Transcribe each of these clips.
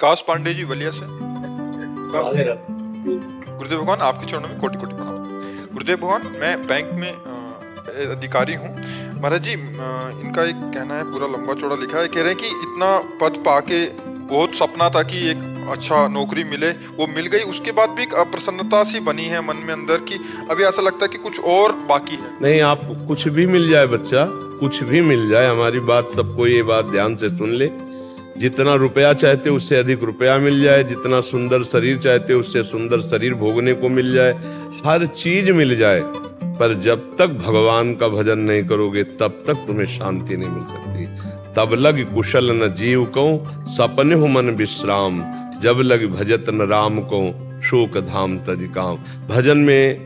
काश पांडे जी बलिया से। गुरुदेव भगवान आपके चरणों में कोटि कोटि प्रणाम। गुरुदेव भगवान मैं बैंक में अधिकारी हूँ। महाराज जी इनका एक कहना है, पूरा लंबा चौड़ा लिखा है, कह रहे हैं कि इतना पद पाके बहुत सपना था कि एक अच्छा नौकरी मिले, वो मिल गई, उसके बाद भी एक अप्रसन्नता सी बनी है मन में अंदर की, अभी ऐसा लगता है कि कुछ और बाकी है। नहीं, आपको कुछ भी मिल जाए बच्चा, कुछ भी मिल जाए, हमारी बात सबको ये बात ध्यान से सुन ले। जितना रुपया चाहते उससे अधिक रुपया मिल जाए, जितना सुंदर शरीर चाहते उससे सुंदर शरीर भोगने को मिल जाए, हर चीज मिल जाए, पर जब तक भगवान का भजन नहीं करोगे तब तक तुम्हें शांति नहीं मिल सकती। तब लग कुशल न जीव को सपने हो मन विश्राम, जब लग भजत न राम को शोक धाम तज काम। भजन में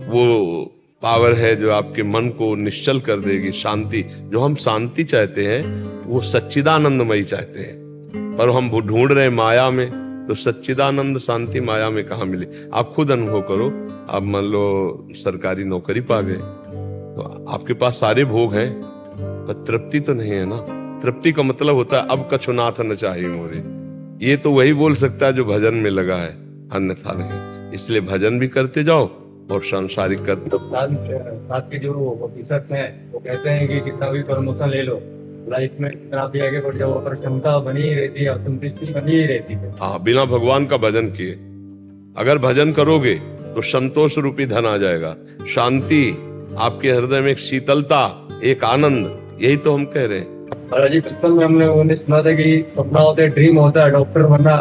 वो पावर है जो आपके मन को निश्चल कर देगी। शांति, जो हम शांति चाहते हैं वो सच्चिदानंदमयी चाहते हैं, पर हम ढूंढ रहे माया में, तो सच्चिदानंद शांति माया में कहाँ मिले। आप खुद अनुभव करो। आप मान लो सरकारी नौकरी पा गए तो आपके पास सारे भोग हैं, पर तृप्ति तो नहीं है ना। तृप्ति का मतलब होता है अब कछु नाथ न चाहिए मोरे। ये तो वही बोल सकता है जो भजन में लगा है, अन्यथा नहीं। इसलिए भजन भी करते जाओ और सांसारिक करते। तो साथ के जो ऑफिसर्स हैं वो कहते हैं कि कितना भी प्रमोशन ले लो, लाइफ में कितना भी आगे बढ़ जाओ, पर क्षमता बनी ही रहती है, संतुष्टि बनी ही रहती है। हाँ, बिना भगवान का भजन किए अगर भजन करोगे तो संतोष रूपी धन आ जाएगा, शांति, आपके हृदय में एक शीतलता, एक आनंद। यही तो हम कह रहे हैं। महाराज जी बचपन में हमने वो सुना था कि सपना होता है, ड्रीम होता है डॉक्टर बनना,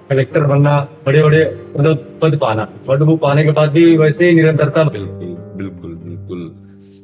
कलेक्टर बनना, बड़े बड़े पद पाना, बट वो पाने के बाद भी वैसे ही निरंतरता। बिल्कुल बिल्कुल बिल्कुल।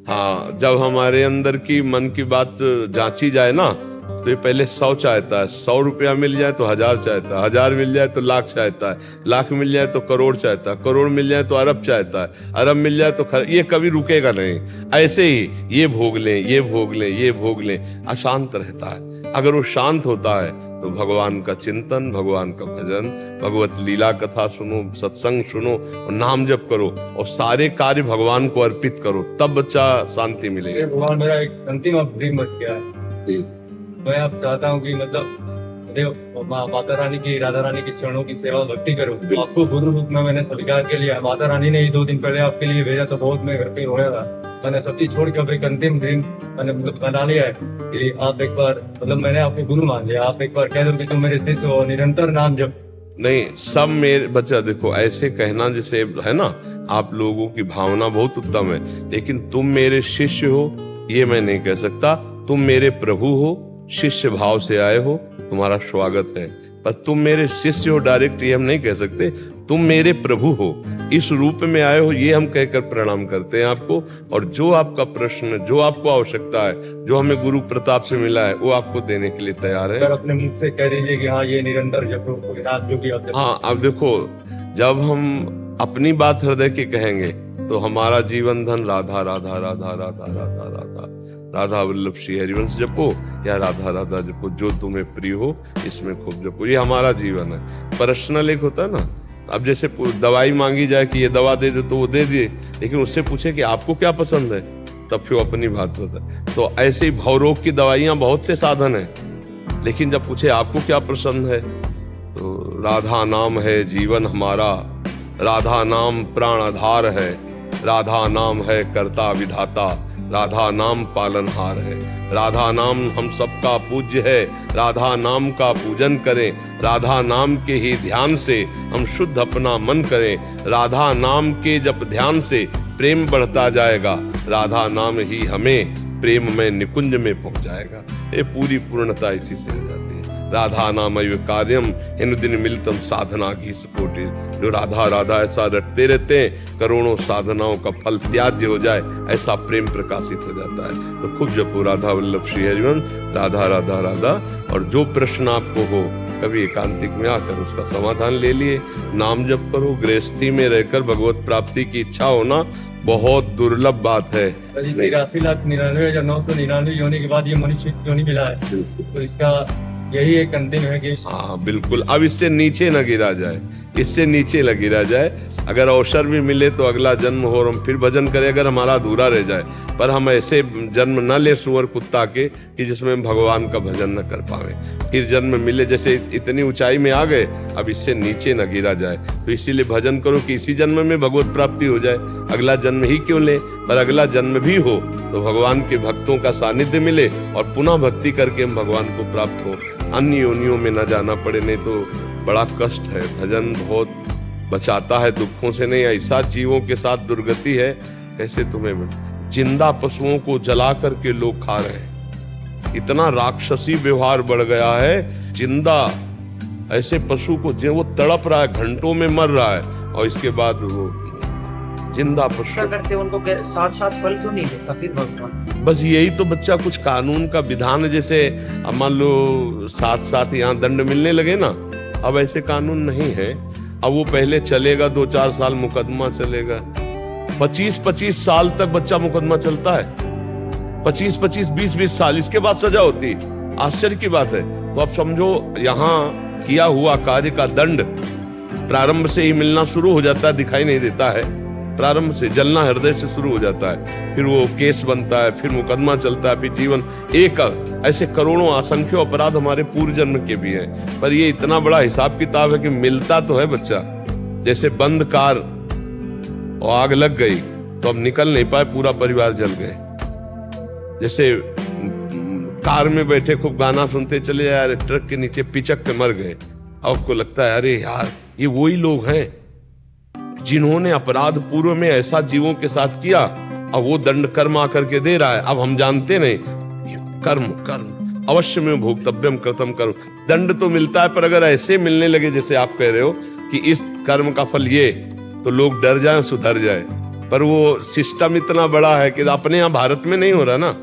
हाँ, जब हमारे अंदर की मन की बात जांची जाए ना, तो ये पहले 100 चाहता है, 100 रुपया मिल जाए तो 1000 चाहता है, 1000 मिल जाए तो लाख चाहता है, लाख मिल जाए तो करोड़ चाहता है, करोड़ मिल जाए तो अरब चाहता है, अरब मिल जाए तो ये कभी रुकेगा नहीं। ऐसे ही ये भोग लें, ये भोग लें, ये भोग लें, अशांत रहता है। अगर वो शांत होता है तो भगवान का चिंतन, भगवान का भजन, भगवत लीला कथा सुनो, सत्संग सुनो और नाम जप करो और सारे कार्य भगवान को अर्पित करो, तब बच्चा शांति मिलेगी। भगवान मेरा एक अंतिम ड्रीम बच गया है। मैं अब चाहता हूँ कि मतलब माता रानी की, राधा रानी की चरणों की सेवा भक्ति करूँ। आपको गुरु रूप में मैंने स्वीकार कर लिया। माता रानी ने 2 दिन पहले आपके लिए भेजा तो बहुत मैं घर पे रोया था। मैंने सब चीज छोड़ के अब एक अंतिम ड्रीम मैंने मतलब बना लिया है कि आप एक बार, मतलब मैंने आपको गुरु मान लिया, आप एक बार कह दो कि तुम मेरे शिष्य हो, निरंतर नाम जप। नहीं, सब मेरे बच्चा, देखो ऐसे कहना जैसे है ना, आप लोगों की भावना बहुत उत्तम है, लेकिन तुम मेरे शिष्य हो ये मैं नहीं कह सकता। तुम मेरे प्रभु हो, शिष्य भाव से आए हो, तुम्हारा स्वागत है। पर तुम मेरे शिष्य हो डायरेक्ट ये हम नहीं कह सकते। तुम मेरे प्रभु हो, इस रूप में आए हो, ये हम कहकर प्रणाम करते हैं आपको। और जो आपका प्रश्न, जो आपको आवश्यकता है, जो हमें गुरु प्रताप से मिला है, वो आपको देने के लिए तैयार है। अपने मुख से कह दीजिए कि हाँ ये निरंतर जपो, जो भी आप। हाँ, अब देखो, जब हम अपनी बात हृदय की कहेंगे तो हमारा जीवन धन राधा राधा राधा राधा राधा राधा राधा वल्लभ श्री हरिवंश जपो या राधा राधा जपो, जो तुम्हें प्रिय हो इसमें खूब जपो, ये हमारा जीवन है। पर्सनल एक होता है ना, अब जैसे दवाई मांगी जाए कि ये दवा दे दे तो वो दे दिए, लेकिन उससे पूछे कि आपको क्या पसंद है, तब फिर अपनी बात होता है। तो ऐसे ही भवरोग की दवाइयां बहुत से साधन है, लेकिन जब पूछे आपको क्या पसंद है, तो राधा नाम है जीवन हमारा, राधा नाम प्राण आधार है, राधा नाम है कर्ता विधाता, राधा नाम पालनहार है, राधा नाम हम सबका पूज्य है, राधा नाम का पूजन करें, राधा नाम के ही ध्यान से हम शुद्ध अपना मन करें, राधा नाम के जब ध्यान से प्रेम बढ़ता जाएगा, राधा नाम ही हमें प्रेम में निकुंज में पहुंचाएगा। ये पूरी पूर्णता इसी से हो जाती है। राधा नामैव कार्यम हिनुदिन मिलतम साधना की सपोर्टी। जो राधा राधा ऐसा रटते रहते हैं, करोड़ों साधनाओं का फल त्याज्य हो जाए, ऐसा प्रेम प्रकाशित हो जाता है। तो खूब जपो राधा वल्लभ श्री हरिवंश, राधा राधा राधा। और जो प्रश्न आपको हो, कभी एकांतिक में आकर उसका समाधान ले लिए, नाम जप करो। गृहस्थी में रहकर भगवत प्राप्ति की इच्छा होना बहुत दुर्लभ बात है। 83,99,999 योनि के बाद ये मनुष्य योनि मिला है, तो इसका यही एक अंतिम है कि हाँ बिल्कुल, अब इससे नीचे न गिरा जाए, इससे नीचे न गिरा जाए। अगर अवसर भी मिले तो अगला जन्म हो और हम फिर भजन करें, अगर हमारा अधूरा रह जाए। पर हम ऐसे जन्म न ले सुअर कुत्ता के कि जिसमें हम भगवान का भजन न कर पावे। फिर जन्म मिले, जैसे इतनी ऊंचाई में आ गए, अब इससे नीचे न गिरा जाए। तो इसीलिए भजन करो कि इसी जन्म में भगवत प्राप्ति हो जाए। अगला जन्म ही क्यों ले, पर अगला जन्म भी हो तो भगवान के भक्तों का सानिध्य मिले और पुनः भक्ति करके हम भगवान को प्राप्त हो, अन्य योनियों में न जाना पड़े। नहीं तो बड़ा कष्ट है। भजन बहुत बचाता है दुखों से। नहीं, ऐसा जीवों के साथ दुर्गति है, कैसे तुम्हें जिंदा पशुओं को जला करके लोग खा रहे हैं। इतना राक्षसी व्यवहार बढ़ गया है। जिंदा ऐसे पशु को वो तड़प रहा है, घंटों में मर रहा है, और इसके बाद वो जिंदा पशु क्या करते उनको साथ साथ फल क्यों नहीं देता फिर भगवान? बस यही तो बच्चा कुछ कानून का विधान है। जैसे अब मान लो साथ साथ यहाँ दंड मिलने लगे ना, अब ऐसे कानून नहीं है। अब वो पहले चलेगा 2-4 साल मुकदमा चलेगा, 25-25 साल तक बच्चा मुकदमा चलता है, 25-25 20-20 साल, इसके बाद सजा होती। आश्चर्य की बात है। तो अब समझो यहाँ किया हुआ कार्य का दंड प्रारंभ से ही मिलना शुरू हो जाता है, दिखाई नहीं देता है। प्रारंभ से जलना हृदय से शुरू हो जाता है, फिर वो केस बनता है, फिर मुकदमा चलता है, फिर जीवन। एक ऐसे करोड़ों असंख्य अपराध हमारे पूर्व जन्म के भी हैं। पर ये इतना बड़ा हिसाब किताब है कि मिलता तो है बच्चा। जैसे बंद कार और आग लग गई तो अब निकल नहीं पाए, पूरा परिवार जल गए। जैसे कार में बैठे खूब गाना सुनते चले यार, ट्रक के नीचे पिचक के मर गए। अब आपको लगता है अरे यार ये वही लोग हैं जिन्होंने अपराध पूर्व में ऐसा जीवों के साथ किया, अब वो दंड कर्म आकर के दे रहा है। अब हम जानते नहीं, कर्म कर्म अवश्य में भोक्तव्यम कृतम कर्म। दंड तो मिलता है, पर अगर ऐसे मिलने लगे जैसे आप कह रहे हो कि इस कर्म का फल ये, तो लोग डर जाए, सुधर जाए। पर वो सिस्टम इतना बड़ा है कि अपने यहाँ भारत में नहीं हो रहा ना।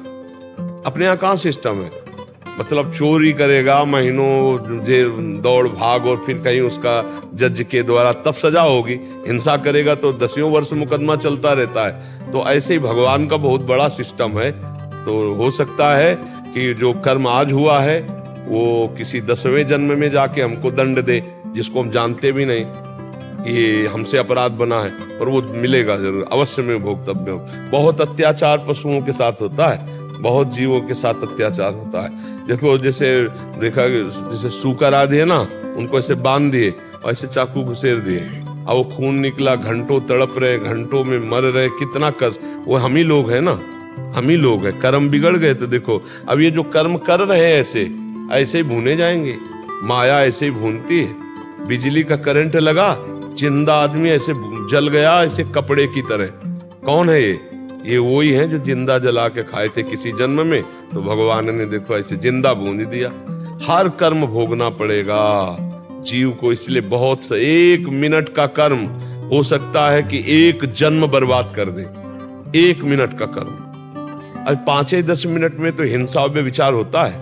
अपने यहाँ कहाँ सिस्टम है? मतलब चोरी करेगा महीनों जेल दौड़ भाग और फिर कहीं उसका जज के द्वारा तब सजा होगी। हिंसा करेगा तो 10 वर्ष मुकदमा चलता रहता है। तो ऐसे ही भगवान का बहुत बड़ा सिस्टम है। तो हो सकता है कि जो कर्म आज हुआ है वो किसी 10वें जन्म में जाके हमको दंड दे, जिसको हम जानते भी नहीं कि हमसे अपराध बना है, पर वो मिलेगा जरूर, अवश्य में भोक्तव्य। बहुत अत्याचार पशुओं के साथ होता है, बहुत जीवों के साथ अत्याचार होता है। देखो जैसे देखा, जैसे सूकर आदि है ना, उनको ऐसे बांध दिए और ऐसे चाकू घुसेर दिए, अब वो खून निकला, घंटों तड़प रहे, घंटों में मर रहे, कितना कष्ट। वो हम ही लोग हैं ना, हम ही लोग हैं। कर्म बिगड़ गए तो देखो अब ये जो कर्म कर रहे हैं ऐसे ही भूने जाएंगे। माया ऐसे ही भूनती है। बिजली का करंट लगा, जिंदा आदमी ऐसे जल गया, ऐसे कपड़े की तरह। कौन है ये वही है जो जिंदा जला के खाए थे किसी जन्म में, तो भगवान ने देखो ऐसे जिंदा भून दिया। हर कर्म भोगना पड़ेगा जीव को। इसलिए बहुत सा 1 मिनट का कर्म हो सकता है कि 1 जन्म बर्बाद कर दे। 1 मिनट का कर्म, अब 5-10 मिनट में तो हिंसा में विचार होता है,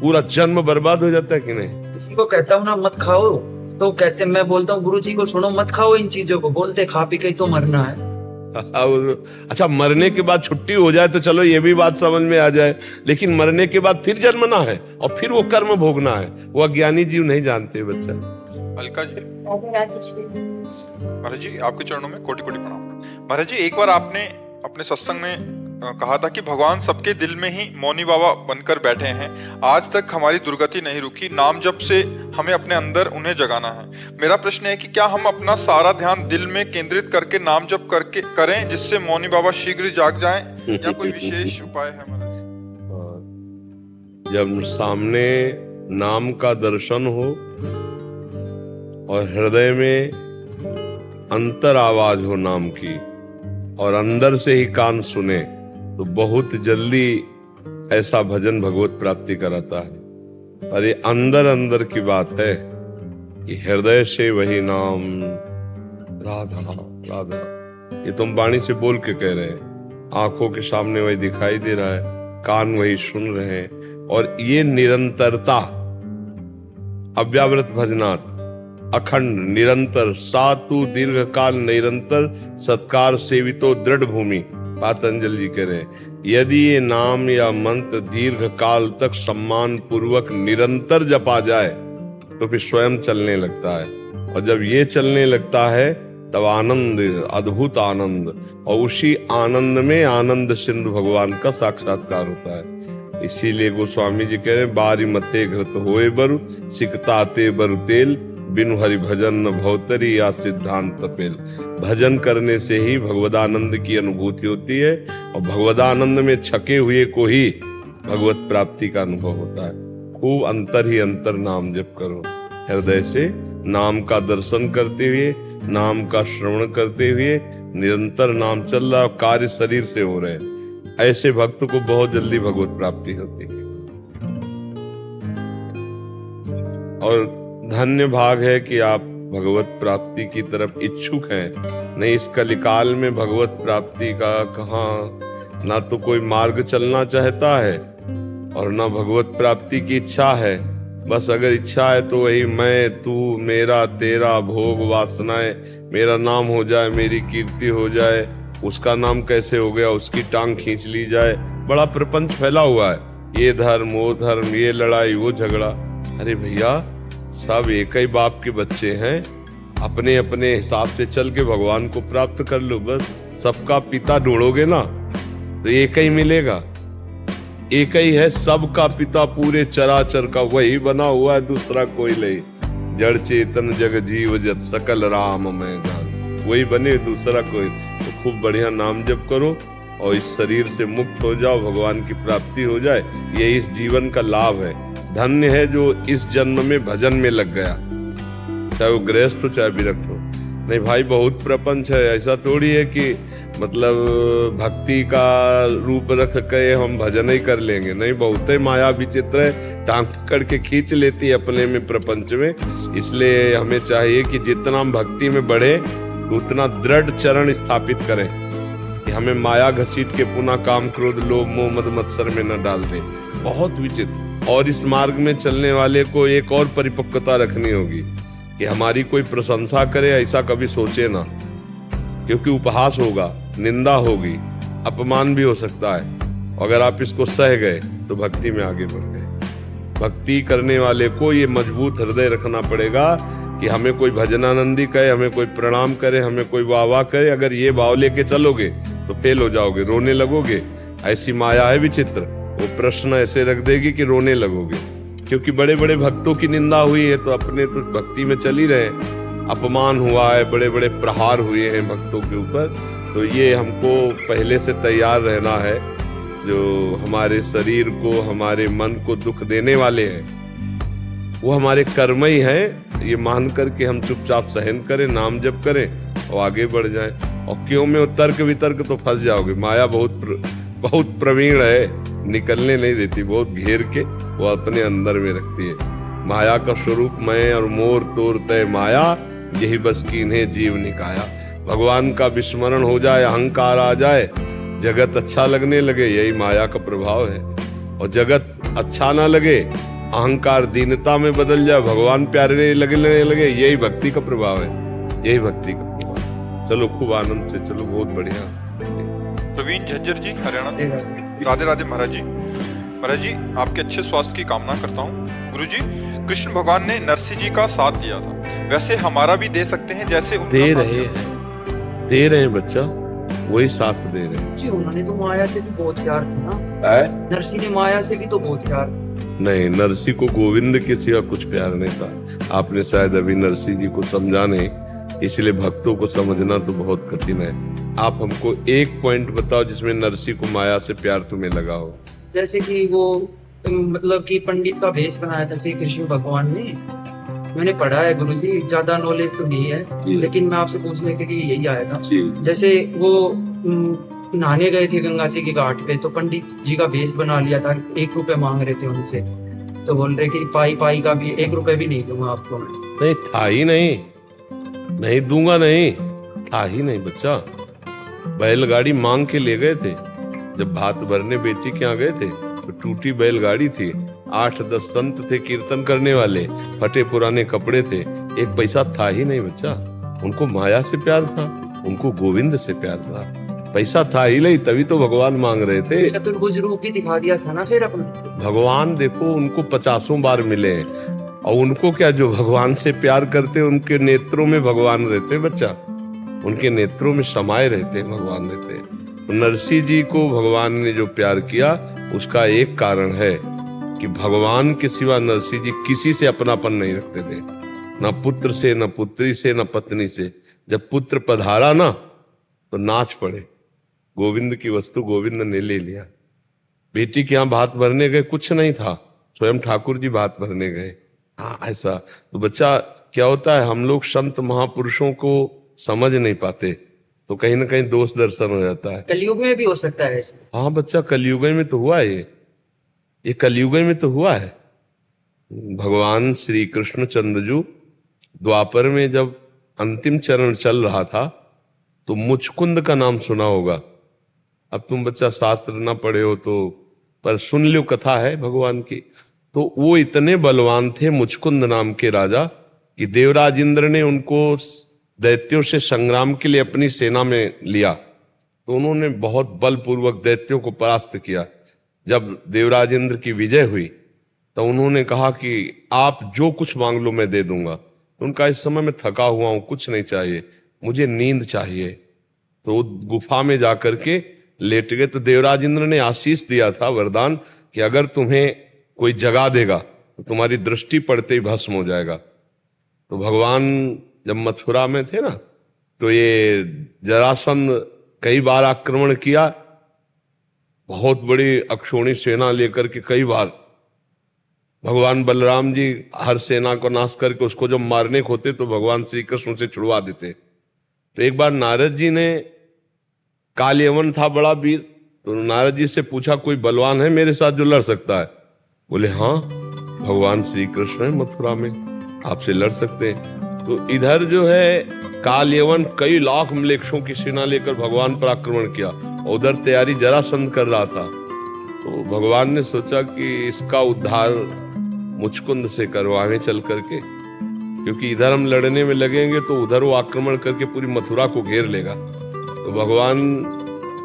पूरा जन्म बर्बाद हो जाता है कि नहीं। किसी को कहता हूँ ना मत खाओ, तो कहते, मैं बोलता हूँ गुरु जी को सुनो मत खाओ इन चीजों को, बोलते खा पी के तो मरना है। अच्छा, मरने के बाद छुट्टी हो जाए तो चलो ये भी बात समझ में आ जाए, लेकिन मरने के बाद फिर जन्मना है और फिर वो कर्म भोगना है, वो अज्ञानी जीव नहीं जानते बच्चा। अलका जी, महाराज जी आपके चरणों में कोटि कोटि प्रणाम। महाराज जी, एक बार आपने अपने सत्संग में कहा था कि भगवान सबके दिल में ही मौनी बाबा बनकर बैठे हैं। आज तक हमारी दुर्गति नहीं रुकी, नाम जप से हमें अपने अंदर उन्हें जगाना है। मेरा प्रश्न है कि क्या हम अपना सारा ध्यान दिल में केंद्रित करके नाम जप करके करें जिससे मौनी बाबा शीघ्र जाग जाएं, या कोई विशेष उपाय है महाराज? जब सामने नाम का दर्शन हो और हृदय में अंतर आवाज हो नाम की, और अंदर से ही कान सुने, तो बहुत जल्दी ऐसा भजन भगवत प्राप्ति कराता है। पर ये अंदर अंदर की बात है कि हृदय से वही नाम राधा राधा, ये तुम वाणी से बोल के कह रहे हैं, आंखों के सामने वही दिखाई दे रहा है, कान वही सुन रहे हैं। और ये निरंतरता, अव्यावृत भजनात्, अखंड निरंतर, सातु दीर्घ काल निरंतर सत्कार सेवितो दृढ़ भूमि, पातंजलि जी कह रहे हैं, यदि ये नाम या मंत्र दीर्घ काल तक सम्मान पूर्वक निरंतर जपा जाए तो फिर स्वयं चलने लगता है, और जब ये चलने लगता है तब आनंद, अद्भुत आनंद, और उसी आनंद में आनंद सिंधु भगवान का साक्षात्कार होता है। इसीलिए गोस्वामी जी कह रहे हैं, बारी मते घृत होए बरु सिकताते बरु तेल, बिनु हरि भजन न भवतरी या सिद्धांत पेल। भजन करने से ही भगवदानंद की अनुभूति होती है, और भगवदानंद में छके हुए को ही भगवत प्राप्ति का अनुभव होता है। खूब अंतर ही अंतर नाम जप करो, हृदय से नाम का दर्शन करते हुए, नाम का श्रवण करते हुए, निरंतर नाम चल रहा है, कार्य शरीर से हो रहे हैं। ऐसे भक्त को बहुत जल्दी भगवत प्राप्ति होती है। और धन्य भाग है कि आप भगवत प्राप्ति की तरफ इच्छुक हैं। नहीं, इस कलिकाल में भगवत प्राप्ति का कहाँ, ना तो कोई मार्ग चलना चाहता है और ना भगवत प्राप्ति की इच्छा है। बस अगर इच्छा है तो वही मैं, तू, मेरा, तेरा, भोग, वासनाएं, मेरा नाम हो जाए, मेरी कीर्ति हो जाए, उसका नाम कैसे हो गया, उसकी टांग खींच ली जाए। बड़ा प्रपंच फैला हुआ है, ये धर्म वो धर्म, ये लड़ाई वो झगड़ा। अरे भैया, सब एक ही बाप के बच्चे हैं, अपने अपने हिसाब से चल के भगवान को प्राप्त कर लो। बस सबका पिता ढूंढोगे ना तो एक ही मिलेगा, एक ही है सबका पिता, पूरे चराचर का वही बना हुआ है, दूसरा कोई नहीं। जड़ चेतन जग जीव जत सकल राम मैं जान, वही बने, दूसरा कोई। तो खूब बढ़िया नाम जप करो और इस शरीर से मुक्त हो जाओ, भगवान की प्राप्ति हो जाए। ये इस जीवन का लाभ है। धन्य है जो इस जन्म में भजन में लग गया, चाहे वो गृहस्थ हो चाहे विरक्त हो। नहीं भाई, बहुत प्रपंच है। ऐसा थोड़ी है कि मतलब भक्ति का रूप रख के हम भजन ही कर लेंगे। नहीं, बहुत ही माया विचित्र है, टांग पकड़ के खींच लेती है अपने में, प्रपंच में। इसलिए हमें चाहिए कि जितना हम भक्ति में बढ़े उतना दृढ़ चरण स्थापित करें कि हमें माया घसीट के पुनः काम, क्रोध, लोभ, मोह, मद, मत्सर में न डाल दे। बहुत विचित्र। और इस मार्ग में चलने वाले को एक और परिपक्वता रखनी होगी कि हमारी कोई प्रशंसा करे ऐसा कभी सोचे ना, क्योंकि उपहास होगा, निंदा होगी, अपमान भी हो सकता है। अगर आप इसको सह गए तो भक्ति में आगे बढ़ गए। भक्ति करने वाले को ये मजबूत हृदय रखना पड़ेगा कि हमें कोई भजनानंदी कहे, हमें कोई प्रणाम करे, हमें कोई वाह वाह करे, अगर ये भाव लेके चलोगे तो फेल हो जाओगे, रोने लगोगे। ऐसी माया है विचित्र, वो प्रश्न ऐसे रख देगी कि रोने लगोगे। क्योंकि बड़े बड़े भक्तों की निंदा हुई है तो अपने तो भक्ति में चल ही रहे, अपमान हुआ है, बड़े बड़े प्रहार हुए हैं भक्तों के ऊपर। तो ये हमको पहले से तैयार रहना है। जो हमारे शरीर को, हमारे मन को दुख देने वाले हैं वो हमारे कर्म ही हैं, ये मान करके हम चुपचाप सहन करें, नाम जप करें और आगे बढ़ जाएं। और क्यों में वो तर्क वितर्क तो फंस जाओगे। माया बहुत प्रवीण है, निकलने नहीं देती, बहुत घेर के वो अपने अंदर में रखती है। माया का स्वरूप मैं और मोर तोर तय माया, यही बस कीन्हे जीव निकाया। भगवान का विस्मरण हो जाए, अहंकार आ जाए, जगत अच्छा लगने लगे, यही माया का प्रभाव है। और जगत अच्छा ना लगे, अहंकार दीनता में बदल जाए, भगवान प्यारे लगने लगे, यही भक्ति का प्रभाव है, यही भक्ति का प्रभाव। चलो खूब आनंद से चलो, बहुत बढ़िया। प्रवीण झज्जर जी, हरियाणा। राधे राधे महाराज जी। महाराज जी, आपके अच्छे स्वास्थ्य की कामना करता हूँ। गुरु जी, कृष्ण भगवान ने नरसिंह जी का साथ दिया था, वैसे हमारा भी दे सकते हैं जैसे उनका दे साथ रहे दिया था। दे रहे हैं बच्चा, वही साथ दे रहे हैं। जी, उन्होंने तो माया से भी बहुत प्यार किया ना। नरसिंह ने माया से भी तो बहुत प्यार। नहीं, नरसिंह को गोविंद के सिवा कुछ प्यार नहीं था। आपने शायद अभी नरसिंह जी को समझा नहीं, इसलिए भक्तों को समझना तो बहुत कठिन है। आप हमको एक पॉइंट बताओ जिसमें नरसिंह को माया से प्यार तुम्हें लगा हो। जैसे कि वो मतलब कि पंडित का वेश बनाया था श्री कृष्ण भगवान ने। मैंने पढ़ा है गुरुजी, ज्यादा नॉलेज तो नहीं है, लेकिन मैं आपसे पूछने के लिए यही आया था। जैसे वो नहाने गए थे गंगा जी के घाट पे, तो पंडित जी का वेश बना लिया था, 1 रुपए मांग रहे थे उनसे, तो बोल रहे कि पाई का भी 1 रुपए भी नहीं दूंगा आपको। नहीं था ही नहीं दूंगा, नहीं था ही नहीं बच्चा। बैलगाड़ी मांग के ले गए थे। जब भात भरने बेटी के यहाँ गए थे तो टूटी बैलगाड़ी थी, 8-10 संत थे कीर्तन करने वाले, फटे पुराने कपड़े थे, 1 पैसा था ही नहीं बच्चा। उनको माया से प्यार था, उनको गोविंद से प्यार था। पैसा था ही नहीं, तभी तो भगवान मांग रहे थे। चतुर्भुज रूप भी दिखा दिया था ना फिर अपना। भगवान देखो उनको 50 बार मिले हैं, और उनको क्या, जो भगवान से प्यार करते उनके नेत्रों में भगवान रहते बच्चा, उनके नेत्रों में समाये रहते भगवान रहते। तो नरसिंह जी को भगवान ने जो प्यार किया उसका एक कारण है कि भगवान के सिवा नरसिंह जी किसी से अपनापन नहीं रखते थे, न पुत्र से, न पुत्री से, न पत्नी से। जब पुत्र पधारा ना तो नाच पड़े, गोविंद की वस्तु गोविंद ने ले लिया। बेटी के यहाँ भात भरने गए, कुछ नहीं था, स्वयं ठाकुर जी भात भरने गए। हाँ ऐसा तो बच्चा क्या होता है, हम लोग संत महापुरुषों को समझ नहीं पाते तो कहीं ना कहीं दोष दर्शन हो जाता है। कलयुग में भी हो सकता है ऐसे। हाँ बच्चा, कलयुग में तो हुआ है, ये कलयुग में तो हुआ है। भगवान श्री कृष्ण चंद्रजू द्वापर में जब अंतिम चरण चल रहा था तो मुचकुंद का नाम सुना होगा। अब तुम बच्चा शास्त्र ना पढ़े हो तो पर सुन लो, कथा है भगवान की। तो वो इतने बलवान थे मुचकुंद नाम के राजा कि देवराज इंद्र ने उनको दैत्यों से संग्राम के लिए अपनी सेना में लिया, तो उन्होंने बहुत बलपूर्वक दैत्यों को परास्त किया। जब देवराज इंद्र की विजय हुई तो उन्होंने कहा कि आप जो कुछ मांग लो मैं दे दूंगा। तो उनका इस समय मैं थका हुआ हूं, कुछ नहीं चाहिए, मुझे नींद चाहिए। तो गुफा में जाकर के लेट गए। तो देवराज इंद्र ने आशीष दिया था, वरदान, कि अगर तुम्हें कोई जगा देगा तो तुम्हारी दृष्टि पड़ते ही भस्म हो जाएगा। तो भगवान जब मथुरा में थे ना तो ये जरासंध कई बार आक्रमण किया, बहुत बड़ी अक्षोणी सेना लेकर के कई बार। भगवान बलराम जी हर सेना को नाश करके उसको जब मारने को होते तो भगवान श्री कृष्ण से छुड़वा देते। तो एक बार नारद जी ने, कालयवन था बड़ा वीर, तो नारद जी से पूछा कोई बलवान है मेरे साथ जो लड़ सकता है? बोले हाँ, भगवान श्री कृष्ण है मथुरा में, आपसे लड़ सकते हैं। तो इधर जो है कालयवन कई लाख मलेच्छों की सेना लेकर भगवान पर आक्रमण किया, उधर तैयारी जरासंध कर रहा था। तो भगवान ने सोचा कि इसका उद्धार मुचकुंद से करवाएं चल करके, क्योंकि इधर हम लड़ने में लगेंगे तो उधर वो आक्रमण करके पूरी मथुरा को घेर लेगा। तो भगवान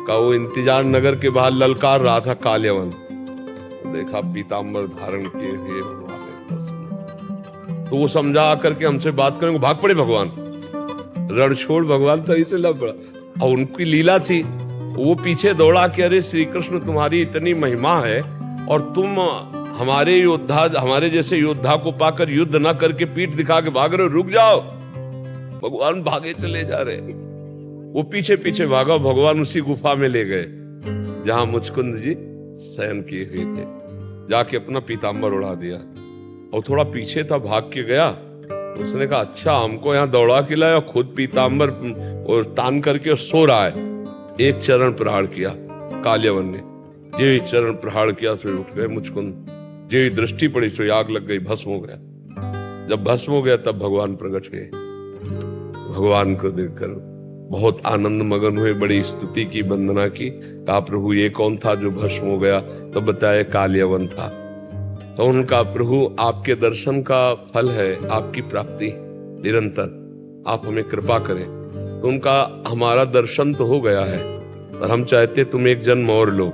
का वो इंतजार नगर के बाहर ललकार रहा था कालयवन। तो देखा पीताम्बर धारण किए हुए भगवान, तो वो समझा करके हमसे बात करेंगे, भाग पड़े भगवान, रण छोड़ भगवान तभी से लड़ पड़ा। और उनकी लीला थी, वो पीछे दौड़ा कि अरे श्री कृष्ण तुम्हारी इतनी महिमा है और तुम हमारे योद्धा, हमारे जैसे योद्धा को पाकर युद्ध ना करके पीठ दिखा के भाग रहे हो, रुक जाओ। भगवान भागे चले जा रहे, वो पीछे पीछे भागा, भगवान उसी गुफा में ले गए जहां मुचकुंद जी शयन किए हुए थे। जाके अपना पीताम्बर उड़ा दिया और थोड़ा पीछे था, भाग के गया। तो उसने कहा अच्छा हमको यहाँ दौड़ा के लाया, खुद पीताम्बर और तान करके और सो रहा है। एक चरण प्रहार किया कालयवन ने, जे चरण प्रहार किया सो उठ गए मुचकुंद, जे दृष्टि पड़ी सो आग लग गई, भस्म हो गया। जब भस्म हो गया तब भगवान प्रकट हुए। भगवान को देखकर बहुत आनंद मगन हुए, बड़ी स्तुति की, वंदना की। कहा प्रभु ये कौन था जो भस्म हो गया? तो बताया कालयवन था। तो उनका प्रभु आपके दर्शन का फल है आपकी प्राप्ति निरंतर, आप हमें कृपा करें। तो उनका हमारा दर्शन तो हो गया है, पर हम चाहते तुम एक जन्म और लो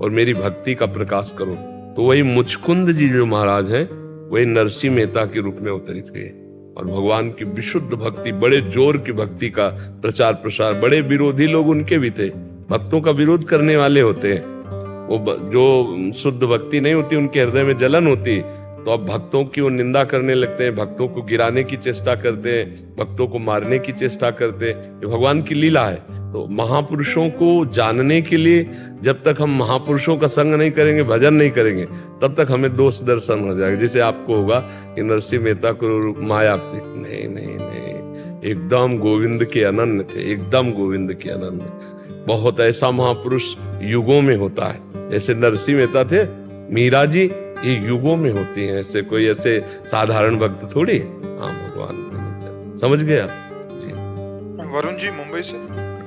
और मेरी भक्ति का प्रकाश करो। तो वही मुचकुंद जी जो महाराज हैं वही नरसिंह मेहता के रूप में अवतरित हुए और भगवान की विशुद्ध भक्ति, बड़े जोर की भक्ति का प्रचार प्रसार। बड़े विरोधी लोग उनके भी थे, भक्तों का विरोध करने वाले होते हैं, वो जो शुद्ध भक्ति नहीं होती उनके हृदय में जलन होती, तो अब भक्तों की वो निंदा करने लगते हैं, भक्तों को गिराने की चेष्टा करते हैं, भक्तों को मारने की चेष्टा करते हैं। ये भगवान की लीला है। तो महापुरुषों को जानने के लिए जब तक हम महापुरुषों का संग नहीं करेंगे, भजन नहीं करेंगे, तब तक हमें दोष दर्शन हो जाएगा। जैसे आपको होगा कि नरसिंह मेहता को माया, नहीं नहीं नहीं, एकदम गोविंद के अनन्य थे, एकदम गोविंद के अनन्य। बहुत ऐसा महापुरुष युगों में होता है, जैसे नरसिंह मेहता थे, मीरा जी, ये युगों में होती हैं, ऐसे कोई ऐसे साधारण भक्त थोड़ी। हाँ भगवान समझ गया जी। वरुण जी मुंबई से।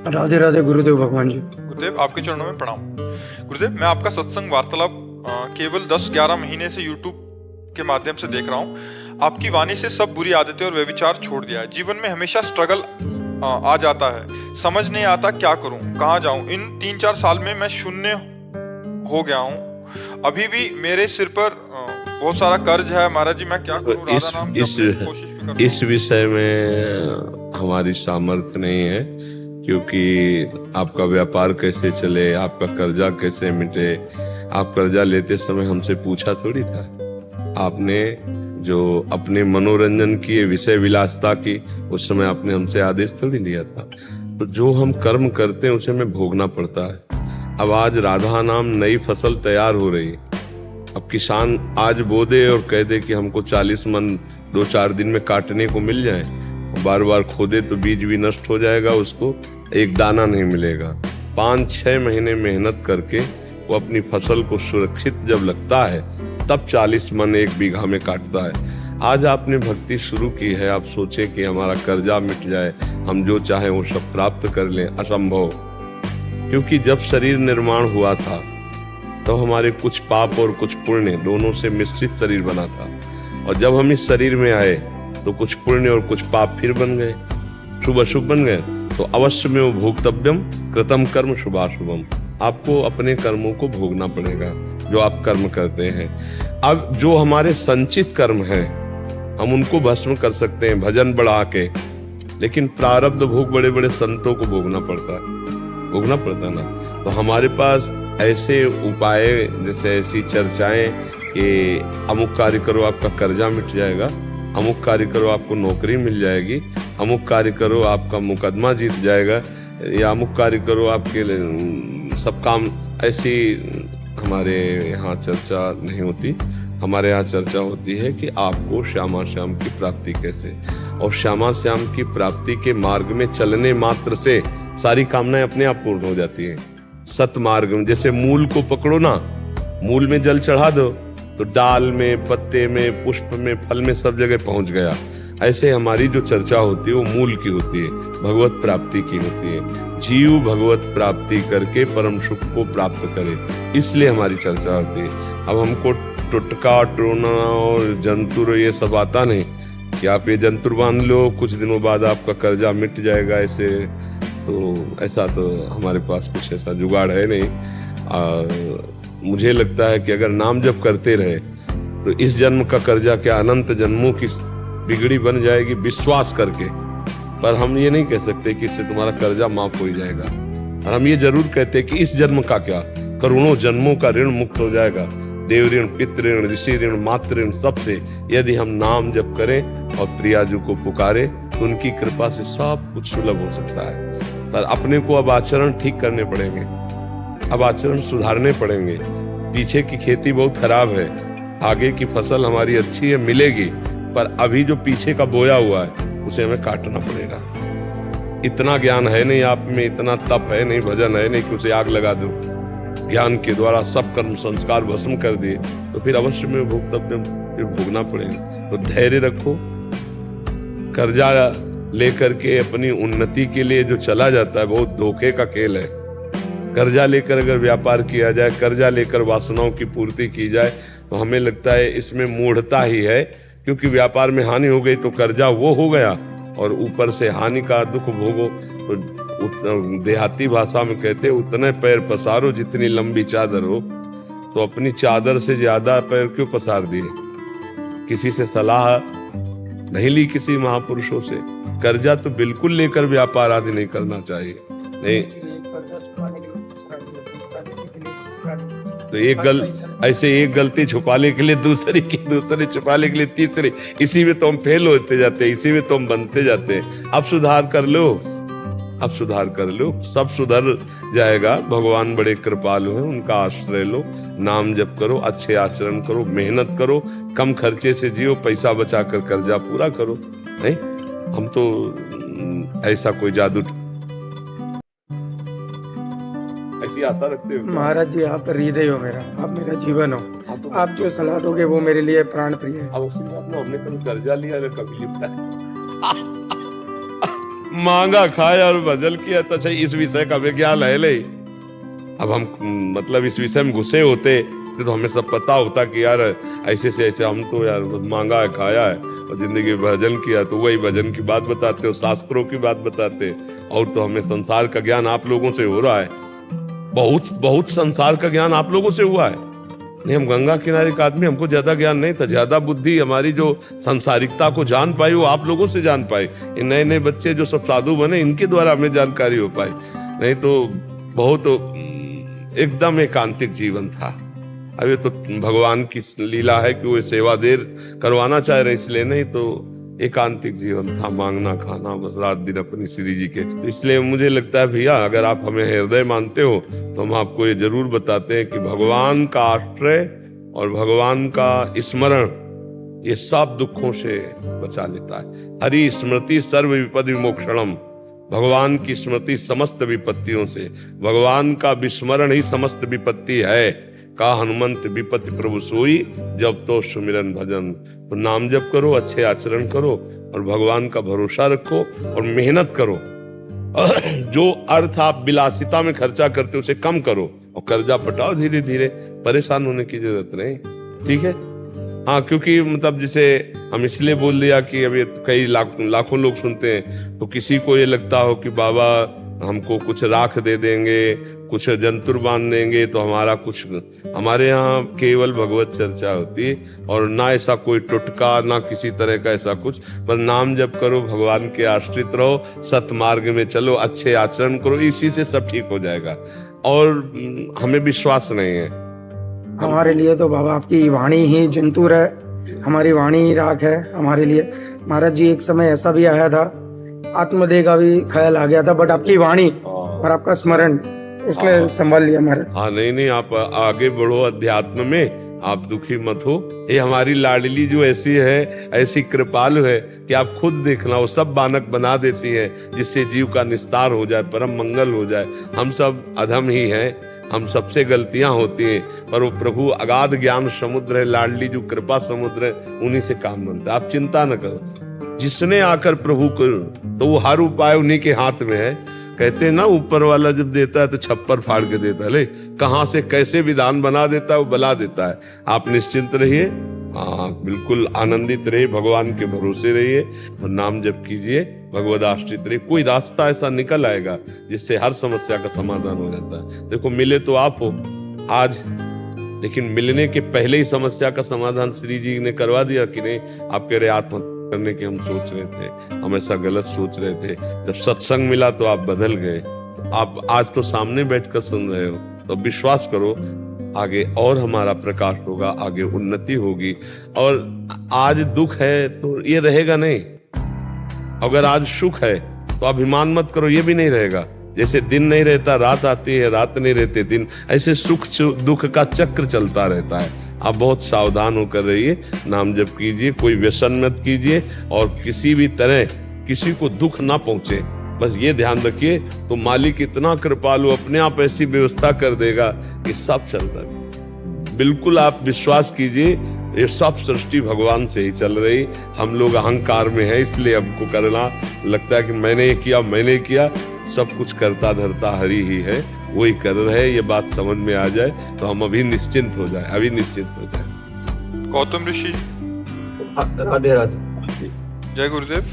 राधे राधे गुरुदेव भगवान जी। गुरुदेव आपके चरणों में प्रणाम। गुरुदेव मैं आपका सत्संग वार्तालाप केवल 10-11 महीने से यूट्यूब के माध्यम से देख रहा हूँ। आपकी वाणी से सब बुरी आदतें और व्यभिचार छोड़ दिया है। जीवन में हमेशा स्ट्रगल आ जाता है। समझ नहीं आता क्या करूं, कहाँ जाऊं। इन 3-4 साल में मैं शून्य हो गया हूं। अभी भी मेरे सिर पर बहुत सारा कर्ज है महाराज जी। मैं क्या करूं? राधा नाम जपने की कोशिश भी करता इस विषय में हमारी सामर्थ्य नहीं है, क्योंकि आपका व्यापार कैसे चले, आपका कर्जा कैसे मिटे, आप कर्जा लेते समय हमसे पूछा थोड़ी था। आपने जो अपने मनोरंजन की, विषय विलासता की, उस समय आपने हमसे आदेश थोड़ी लिया था। तो जो हम कर्म करते हैं उसे हमें भोगना पड़ता है। अब आज राधा नाम नई फसल तैयार हो रही है। अब किसान आज बो दे और कह दे कि हमको 40 मन 2-4 दिन में काटने को मिल जाए, बार बार खोदे तो बीज भी नष्ट हो जाएगा, उसको एक दाना नहीं मिलेगा। 5-6 महीने मेहनत करके वो अपनी फसल को सुरक्षित जब लगता है तब 40 मन 1 बीघा में काटता है। आज आपने भक्ति शुरू की है, आप सोचे कि हमारा कर्जा मिट जाए, हम जो चाहे वो सब प्राप्त कर लें, असंभव। क्योंकि जब शरीर निर्माण हुआ था तो हमारे कुछ पाप और कुछ पुण्य दोनों से मिश्रित शरीर बना था, और जब हम इस शरीर में आए तो कुछ पुण्य और कुछ पाप फिर बन गए, शुभ अशुभ बन गए। तो अवश्य में वो भोक्तव्यम कृतम कर्म शुभाशुभम, आपको अपने कर्मों को भोगना पड़ेगा जो आप कर्म करते हैं। अब जो हमारे संचित कर्म हैं हम उनको भस्म कर सकते हैं भजन बढ़ा के, लेकिन प्रारब्ध भोग बड़े बड़े संतों को भोगना पड़ता ना। तो हमारे पास ऐसे उपाय, जैसे ऐसी चर्चाएं कि अमुक कार्य करो आपका कर्जा मिट जाएगा, अमुक कार्य करो आपको नौकरी मिल जाएगी, अमुक कार्य करो आपका मुकदमा जीत जाएगा, या अमुक कार्य करो आपके सब काम, ऐसी हमारे यहाँ चर्चा नहीं होती। हमारे यहाँ चर्चा होती है कि आपको श्यामा श्याम की प्राप्ति कैसे, और श्यामा श्याम की प्राप्ति के मार्ग में चलने मात्र से सारी कामनाएं अपने आप पूर्ण हो जाती हैं। सतमार्ग में जैसे मूल को पकड़ो ना, मूल में जल चढ़ा दो तो डाल में, पत्ते में, पुष्प में, फल में सब जगह पहुंच गया। ऐसे हमारी जो चर्चा होती है वो मूल की होती है, भगवत प्राप्ति की होती है। जीव भगवत प्राप्ति करके परम सुख को प्राप्त करे, इसलिए हमारी चर्चा होती है। अब हमको टुटका टोना और जंतुर ये सब आता नहीं कि आप ये जंतुर बांध लो, कुछ दिनों बाद आपका कर्जा मिट जाएगा, ऐसे तो ऐसा तो हमारे पास कुछ ऐसा जुगाड़ है नहीं। और मुझे लगता है कि अगर नाम जप करते रहे तो इस जन्म का कर्जा क्या अनंत जन्मों की बिगड़ी बन जाएगी, विश्वास करके। पर हम ये नहीं कह सकते कि इससे तुम्हारा कर्जा माफ हो जाएगा, और हम ये जरूर कहते कि इस जन्म का क्या, करोड़ों जन्मों का ऋण मुक्त हो जाएगा। देव ऋण, पितृ ऋण, ऋषि ऋण, मातृ ऋण, सबसे यदि हम नाम जप करें और प्रियाजू को पुकारे तो उनकी कृपा से सब कुछ सुलभ हो सकता है। पर अपने को अब आचरण ठीक करने पड़ेंगे, अब आचरण सुधारने पड़ेंगे। पीछे की खेती बहुत खराब है, आगे की फसल हमारी अच्छी है, मिलेगी, पर अभी जो पीछे का बोया हुआ है उसे हमें काटना पड़ेगा। इतना ज्ञान है नहीं आप में, इतना तप है नहीं, भजन है नहीं कि उसे आग लगा दो। ज्ञान के द्वारा सब कर्म संस्कार भस्म कर दिए तो फिर अवश्य में भोक्तव्य फिर भोगना पड़ेगा। तो धैर्य रखो। कर्जा लेकर के अपनी उन्नति के लिए जो चला जाता है बहुत धोखे का खेल है। कर्जा लेकर अगर व्यापार किया जाए, कर्जा लेकर वासनाओं की पूर्ति की जाए तो हमें लगता है इसमें मूढ़ता ही है, क्योंकि व्यापार में हानि हो गई तो कर्जा वो हो गया और ऊपर से हानि का दुख भोगो। तो देहाती भाषा में कहते उतने पैर पसारो जितनी लंबी चादर हो। तो अपनी चादर से ज्यादा पैर क्यों पसार दिए? किसी से सलाह नहीं ली, किसी महापुरुषों से। कर्जा तो बिल्कुल लेकर व्यापार आदि नहीं करना चाहिए। नहीं तो ऐसे एक गलती छुपाने के लिए दूसरी की, दूसरी छुपाने के लिए तीसरी, इसी में तो हम फेल होते जाते हैं, इसी में तो हम बनते जाते हैं। अब सुधार कर लो, अब सुधार कर लो, सब सुधर जाएगा। भगवान बड़े कृपालु हैं, उनका आश्रय लो, नाम जप करो, अच्छे आचरण करो, मेहनत करो, कम खर्चे से जियो, पैसा बचा कर कर्जा पूरा करो। नहीं, हम तो ऐसा कोई जादू ऐसी आशा रखते हो। महाराज जी आप हृदय हो मेरा, आप मेरा जीवन हो, आप जो सलाह दोगे वो मेरे लिए प्राण प्रिय है। अब उसी बात में हमने कभी कर्जा लिया ना कभी लिपटा मांगा खाया और भजन किया तो इस विषय का विज्ञान है नहीं। अब हम मतलब इस विषय में घुसे होते देखते तो हमें सब पता होता कि यार ऐसे से ऐसे हम तो यार मांगा है, खाया है और जिंदगी में भजन किया, तो वही भजन की बात बताते हो, शास्त्रों की बात बताते। और तो हमें संसार का ज्ञान आप लोगों से हो रहा है, बहुत बहुत संसार का ज्ञान आप लोगों से हुआ है। नहीं, हम गंगा किनारे का आदमी, हमको ज्यादा ज्ञान नहीं था, ज्यादा बुद्धि हमारी जो संसारिकता को जान पाई वो आप लोगों से जान पाई। इन नए नए बच्चे जो सब साधु बने, इनके द्वारा हमें जानकारी हो पाई। नहीं तो बहुत एकदम एकांतिक जीवन था। अभी तो भगवान की लीला है कि वो सेवा देर करवाना चाह रहे, इसलिए नहीं तो एकांतिक जीवन था, मांगना खाना बस रात दिन अपनी श्री जी के। इसलिए मुझे लगता है भैया, अगर आप हमें हृदय मानते हो तो हम आपको ये जरूर बताते हैं कि भगवान का आश्रय और भगवान का स्मरण ये सब दुखों से बचा लेता है। हरि स्मृति सर्व विपद विमोक्षणम, भगवान की स्मृति समस्त विपत्तियों से, भगवान का विस्मरण ही समस्त विपत्ति है। का हनुमंत विपत्ति प्रभु सोई, जब तो सुमिरन भजन। तो नाम जप करो, अच्छे आचरण करो और भगवान का भरोसा रखो और मेहनत करो। जो अर्थ आप विलासिता में खर्चा करते हो उसे कम करो और कर्जा पटाओ धीरे धीरे, परेशान होने की जरूरत नहीं, ठीक है। हाँ, क्योंकि मतलब जैसे हम इसलिए बोल दिया कि अभी कई लाखों लोग सुनते हैं, तो किसी को ये लगता हो कि बाबा हमको कुछ राख दे देंगे, कुछ जंतुर बांध देंगे तो हमारा कुछ। हमारे यहाँ केवल भगवत चर्चा होती है और ना ऐसा कोई टुटका, ना किसी तरह का ऐसा कुछ, पर नाम जप करो, भगवान के आश्रित रहो, सतमार्ग में चलो, अच्छे आचरण करो, इसी से सब ठीक हो जाएगा। और हमें विश्वास नहीं है। हमारे लिए तो बाबा आपकी वाणी ही जंतुर है, हमारी वाणी ही राख है हमारे लिए। महाराज जी, एक समय ऐसा भी आया था, आत्मदेह का भी ख्याल आ गया था, बट आपकी वाणी और आपका स्मरण उसने संभाल लिया महाराज। हाँ, नहीं, आप आगे बढ़ो अध्यात्म में, आप दुखी मत हो। ये हमारी लाडली जो ऐसी है, ऐसी कृपालु है कि आप खुद देखना, वो सब बानक बना देती है जिससे जीव का निस्तार हो जाए, परम मंगल हो जाए। हम सब अधम ही हैं, हम सबसे गलतियां होती हैं, पर वो प्रभु अगाध ज्ञान समुद्र है, लाडली जो कृपा समुद्र है, उन्हीं से काम बनता है। आप चिंता न करो, जिसने आकर प्रभु को, तो वो हर उपाय उन्हीं के हाथ में है। कहते हैं ना, ऊपर वाला जब देता है तो छप्पर फाड़ के देता है, ले कहां से कैसे विधान बना देता है वो बला देता है। आप निश्चिंत रहिए, हाँ बिल्कुल आनंदित रहिए, भगवान के भरोसे रहिए और नाम जप कीजिए, भगवद आश्रित रहिए। कोई रास्ता ऐसा निकल आएगा जिससे हर समस्या का समाधान हो जाता है। देखो, मिले तो आप हो आज, लेकिन मिलने के पहले ही समस्या का समाधान श्री जी ने करवा दिया कि नहीं। आप कह रहे आत्महत्या करने की हम सोच रहे थे, हम ऐसा गलत सोच रहे थे, जब सत्संग मिला तो आप बदल गए। आप आज तो सामने बैठकर सुन रहे हो, तो विश्वास करो आगे और हमारा प्रकाश होगा, आगे उन्नति होगी। और आज दुख है तो ये रहेगा नहीं, अगर आज सुख है तो अभिमान मत करो, ये भी नहीं रहेगा। जैसे दिन नहीं रहता रात आती है, रात नहीं रहते दिन, ऐसे सुख दुख का चक्र चलता रहता है। आप बहुत सावधान होकर रहिए, नाम जप कीजिए, कोई व्यसन मत कीजिए और किसी भी तरह किसी को दुख ना पहुंचे, बस ये ध्यान रखिए। तो मालिक इतना कृपालु, अपने आप ऐसी व्यवस्था कर देगा कि सब चलता है। बिल्कुल आप विश्वास कीजिए, ये सब सृष्टि भगवान से ही चल रही। हम लोग अहंकार में है, इसलिए हमको करना लगता है कि मैंने ये किया, मैंने किया। सब कुछ करता धरता हरि ही है, वही कर रहे। ये बात समझ में आ जाए तो हम अभी निश्चिंत हो जाए, अभी निश्चिंत हो जाए। गौतम ऋषि, राधे राधे। जय गुरुदेव।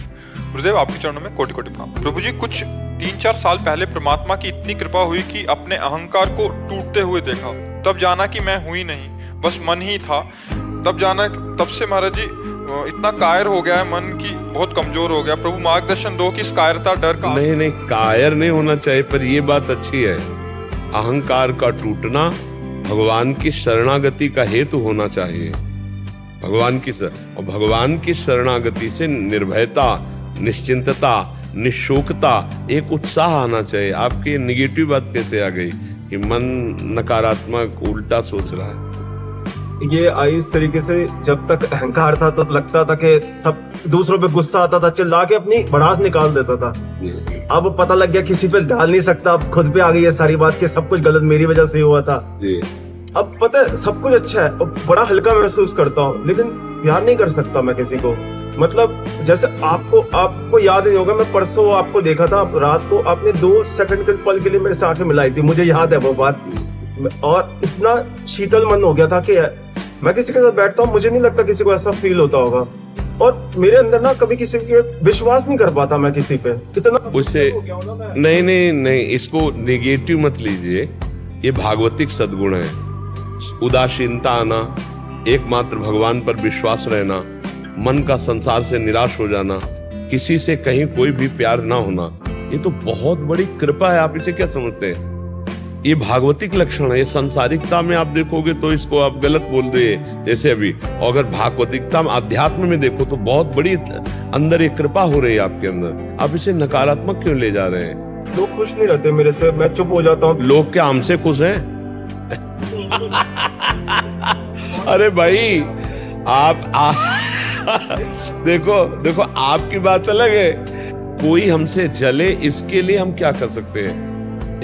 गुरुदेव, आपके चरणों में कोटि कोटि प्रणाम। प्रभु जी, कुछ 3-4 साल पहले परमात्मा की इतनी कृपा हुई कि अपने अहंकार को टूटते हुए देखा। तब जाना कि मैं हुई नहीं, बस मन ही था। तब से महाराज जी इतना कायर हो गया है मन की, बहुत कमजोर हो गया। प्रभु मार्गदर्शन दो कि इस कायरता, डर का। नहीं, कायर नहीं होना चाहिए, पर ये बात अच्छी है, अहंकार का टूटना भगवान की शरणागति का हेतु होना चाहिए। भगवान की शरणागति से निर्भयता, निश्चिंतता, निशोकता, एक उत्साह आना चाहिए। आपकी निगेटिव बात कैसे आ गई कि मन नकारात्मक उल्टा सोच रहा है? ये आई इस तरीके से, जब तक अहंकार था तब लगता था कि सब दूसरों पे गुस्सा आता था, चिल्ला के अपनी भड़ास निकाल देता था। अब पता लग गया किसी पे डाल नहीं सकता, अब खुद पे आ गई है सारी बात कि सब कुछ गलत मेरी वजह से हुआ था। अब पता है सब कुछ अच्छा है, अब बड़ा हल्का महसूस करता हूँ, लेकिन प्यार नहीं कर सकता मैं किसी को। मतलब जैसे आपको याद नहीं होगा, मैं परसों आपको देखा था रात को, आपने 2 सेकंड के पल के लिए मेरे से आंखें मिलाई थी, मुझे याद है वो बात। और इतना शीतल मन हो गया था कि मैं किसी के साथ बैठता हूँ, मुझे नहीं लगता किसी को ऐसा फील होता होगा। और मेरे अंदर ना कभी किसी के विश्वास नहीं कर पाता मैं किसी पे, इतना उससे हो गया हूं ना मैं। नहीं नहीं नहीं, इसको नेगेटिव मत लीजिए, ये भागवतिक सद्गुण है। उदासीनता आना, एकमात्र भगवान पर विश्वास रहना, मन का संसार से निराश हो जाना, किसी से कहीं कोई भी प्यार ना होना, ये तो बहुत बड़ी कृपा है। आप इसे क्या समझते हैं? ये भागवतिक लक्षण है। ये संसारिकता में आप देखोगे तो इसको आप गलत बोल रहे जैसे अभी, और अगर भागवतिकता में, अध्यात्म में देखो तो बहुत बड़ी अंदर एक कृपा हो रही है आपके अंदर। आप इसे नकारात्मक क्यों ले जा रहे हैं? लोग खुश नहीं रहते मेरे से, मैं चुप हो जाता हूँ। लोग क्या हमसे खुश हैं? अरे भाई देखो देखो, आपकी बात अलग है। कोई हमसे जले इसके लिए हम क्या कर सकते हैं?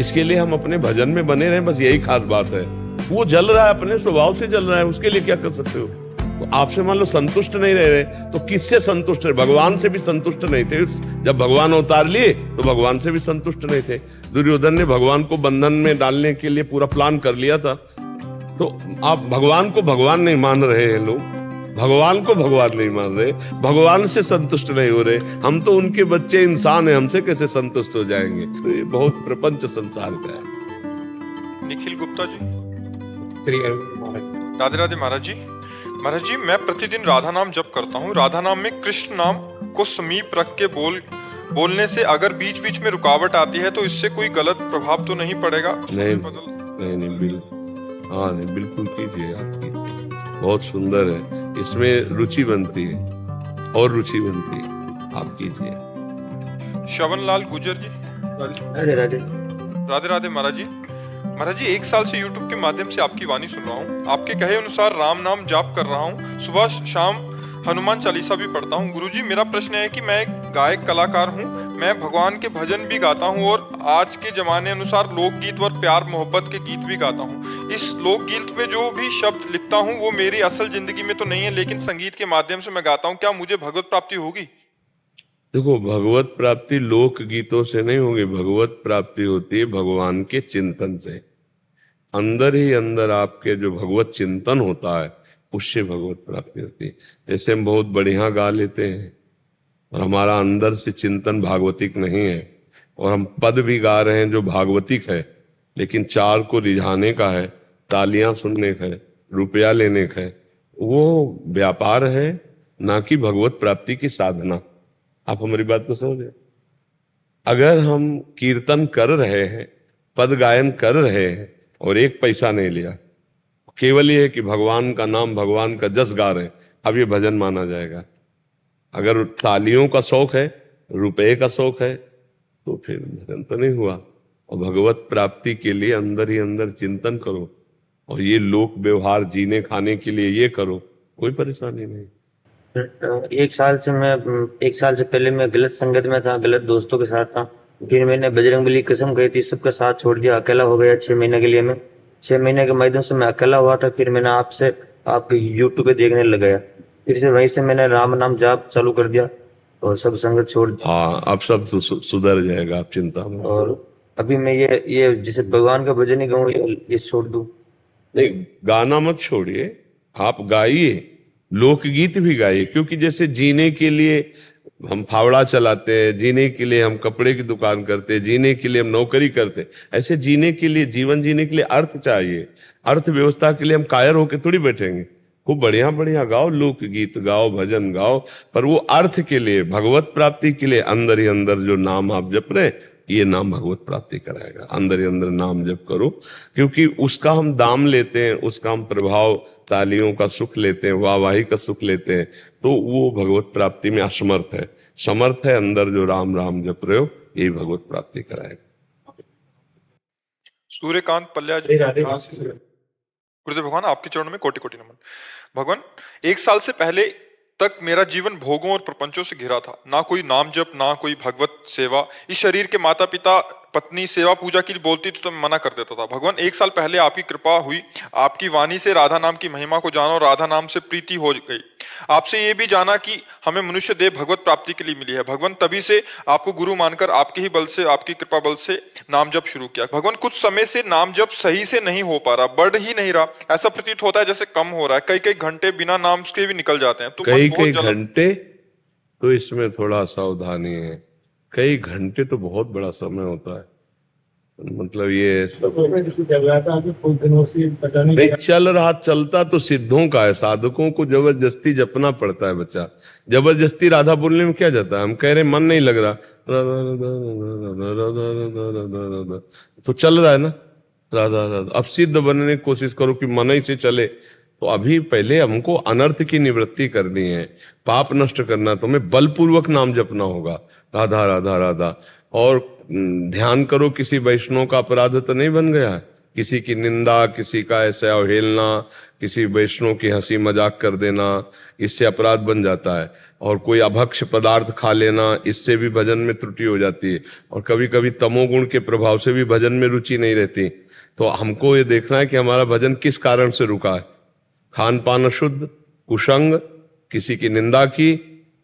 इसके लिए हम अपने भजन में बने रहें, बस यही खास बात है। वो जल रहा है, अपने स्वभाव से जल रहा है, उसके लिए क्या कर सकते हो? तो आपसे मान लो संतुष्ट नहीं रह रहे तो किससे संतुष्ट रहे? भगवान से भी संतुष्ट नहीं थे। जब भगवान अवतार लिए तो भगवान से भी संतुष्ट नहीं थे। दुर्योधन ने भगवान को बंधन में डालने के लिए पूरा प्लान कर लिया था। तो आप भगवान को भगवान नहीं मान रहे हैं, लोग भगवान को भगवान नहीं मान रहे, भगवान से संतुष्ट नहीं हो रहे। हम तो उनके बच्चे इंसान हैं, हमसे कैसे संतुष्ट हो जाएंगे? तो ये बहुत प्रपंच संसार का है। निखिल गुप्ता जी, श्री अरविंद महाराज। राधे राधे महाराज जी। महाराज जी, मैं प्रतिदिन राधा नाम जप करता हूँ। राधा नाम में कृष्ण नाम को समीप रख के बोलने से अगर बीच बीच में रुकावट आती है तो इससे कोई गलत प्रभाव तो नहीं पड़ेगा? नहीं बिल्कुल, हाँ नहीं, बिल्कुल कीजिए, आप कीजिए, बहुत सुंदर है। इसमें रुचि बनती है और रुचि बनती है, आप कीजिए। श्रवण लाल गुजर जी, राधे राधे। राधे राधे महाराज जी। महाराज जी, 1 साल से YouTube के माध्यम से आपकी वाणी सुन रहा हूँ। आपके कहे अनुसार राम नाम जाप कर रहा हूँ। सुबह शाम हनुमान चालीसा भी पढ़ता हूँ। गुरुजी, मेरा प्रश्न है कि मैं एक गायक कलाकार हूँ। मैं भगवान के भजन भी गाता हूँ और आज के जमाने अनुसार लोकगीत और प्यार मोहब्बत के गीत भी गाता हूँ। इस लोकगीत में जो भी शब्द लिखता हूँ वो मेरी असल जिंदगी में तो नहीं है, लेकिन संगीत के माध्यम से मैं गाता हूँ। क्या मुझे भगवत प्राप्ति होगी? देखो, भगवत प्राप्ति लोक गीतों से नहीं होगी। भगवत प्राप्ति होती है भगवान के चिंतन से। अंदर ही अंदर आपके जो भगवत चिंतन होता है उससे भगवत प्राप्ति होती है। जैसे हम बहुत बढ़िया गा लेते हैं और हमारा अंदर से चिंतन भागवतिक नहीं है, और हम पद भी गा रहे हैं जो भागवतिक है, लेकिन चार को रिझाने का है, तालियां सुनने का है, रुपया लेने का है, वो व्यापार है, ना कि भगवत प्राप्ति की साधना। आप हमारी बात को समझे? अगर हम कीर्तन कर रहे हैं, पद गायन कर रहे हैं और 1 पैसा नहीं लिया, केवल ये है कि भगवान का नाम, भगवान का जस गा रहे हैं, अब ये भजन माना जाएगा। अगर तालियों का शौक है, रुपए का शौक है, तो फिर भजन तो नहीं हुआ। और भगवत प्राप्ति के लिए अंदर ही अंदर चिंतन करो, और ये लोक व्यवहार जीने खाने के लिए ये करो, कोई परेशानी नहीं। 1 साल से पहले मैं गलत संगत में था, गलत दोस्तों के साथ था। फिर मैंने बजरंगबली कसम खाई थी, सबका साथ छोड़ दिया, अकेला हो गया 6 महीने के लिए। मैं 6 महीने के माध्यम से मैं अकेला हुआ था। फिर मैंने आपके यूट्यूब पे देखने लग गया। फिर से वहीं से मैंने राम नाम जाप चालू कर दिया और सब संगत छोड़ दी। हाँ, अब सब तो सुधर जाएगा, आप चिंता मत। और अभी मैं ये जैसे भगवान का भजन ही गाऊं, ये छोड़ दूं? नहीं, गाना मत छोड़िए, आप गाइए, लोकगीत भी गाइए। क्योंकि जैसे जीने के लिए हम फावड़ा चलाते हैं, जीने के लिए हम कपड़े की दुकान करते हैं, जीने के लिए हम नौकरी करते हैं, ऐसे जीने के लिए, जीवन जीने के लिए अर्थ चाहिए। अर्थव्यवस्था के लिए हम कायर होके थोड़ी बैठेंगे। खूब बढ़िया बढ़िया गाओ, लोकगीत गाओ, भजन गाओ, पर वो अर्थ के लिए, भगवत प्राप्ति के लिए अंदर ही अंदर जो नाम आप जप रहे हैं, ये नाम भगवत प्राप्ति कराएगा। अंदर ही अंदर नाम जप करो, क्योंकि उसका हम दाम लेते हैं, उसका हम प्रभाव, तालियों का सुख लेते हैं, वाहवाही का सुख लेते हैं, तो वो भगवत प्राप्ति में असमर्थ है। समर्थ है अंदर जो राम राम जप रहे हो, यही भगवत प्राप्ति कराएगा। सूर्यकांत पल्या जी, राधे गुरुदेव भगवान, आपके चरणों में कोटि कोटि नमन। भगवान, 1 साल से पहले तक मेरा जीवन भोगों और प्रपंचों से घिरा था। ना कोई नाम जप, ना कोई भगवत सेवा। इस शरीर के माता पिता पत्नी सेवा पूजा के लिए बोलती थी तो मैं मना कर देता था। भगवान 1 साल पहले आपकी कृपा हुई, आपकी वाणी से राधा नाम की महिमा को जाना और राधा नाम से प्रीति हो गई। आपसे ये भी जाना कि हमें मनुष्य देह भगवत प्राप्ति के लिए मिली है। भगवान तभी से आपको गुरु मानकर आपके ही बल से, आपकी कृपा बल से नाम जप शुरू किया। भगवान कुछ समय से नाम जप सही से नहीं हो पा रहा, बढ़ ही नहीं रहा, ऐसा प्रतीत होता है जैसे कम हो रहा है। कई कई घंटे बिना नाम के भी निकल जाते हैं। तो कई मन बहुत कई जलन- घंटे, तो इसमें थोड़ा सावधानी है। कई घंटे तो बहुत बड़ा समय होता है, मतलब ये सब चल रहा था अभी कुछ दिनों से, पता नहीं नहीं चल रहा। चलता तो सिद्धों का है, साधकों को जबरदस्ती जपना पड़ता है। बच्चा जबरदस्ती राधा बोलने में क्या जाता है? हम कह रहे मन नहीं लग रहा, राधा राधा राधा राधा राधा राधा राधा, तो चल रहा है ना राधा राधा। अब सिद्ध बनने की कोशिश करो कि मन ही से चले। तो अभी पहले हमको अनर्थ की निवृत्ति करनी है, पाप नष्ट करना, तो हमें बलपूर्वक नाम जपना होगा, राधा राधा राधा। और ध्यान करो किसी वैष्णव का अपराध तो नहीं बन गया है, किसी की निंदा, किसी का ऐसे अवहेलना, किसी वैष्णव की हंसी मजाक कर देना, इससे अपराध बन जाता है। और कोई अभक्ष पदार्थ खा लेना, इससे भी भजन में त्रुटि हो जाती है। और कभी कभी तमोगुण के प्रभाव से भी भजन में रुचि नहीं रहती। तो हमको ये देखना है कि हमारा भजन किस कारण से रुका है। खान पान अशुद्ध, कुसंग, किसी की निंदा की,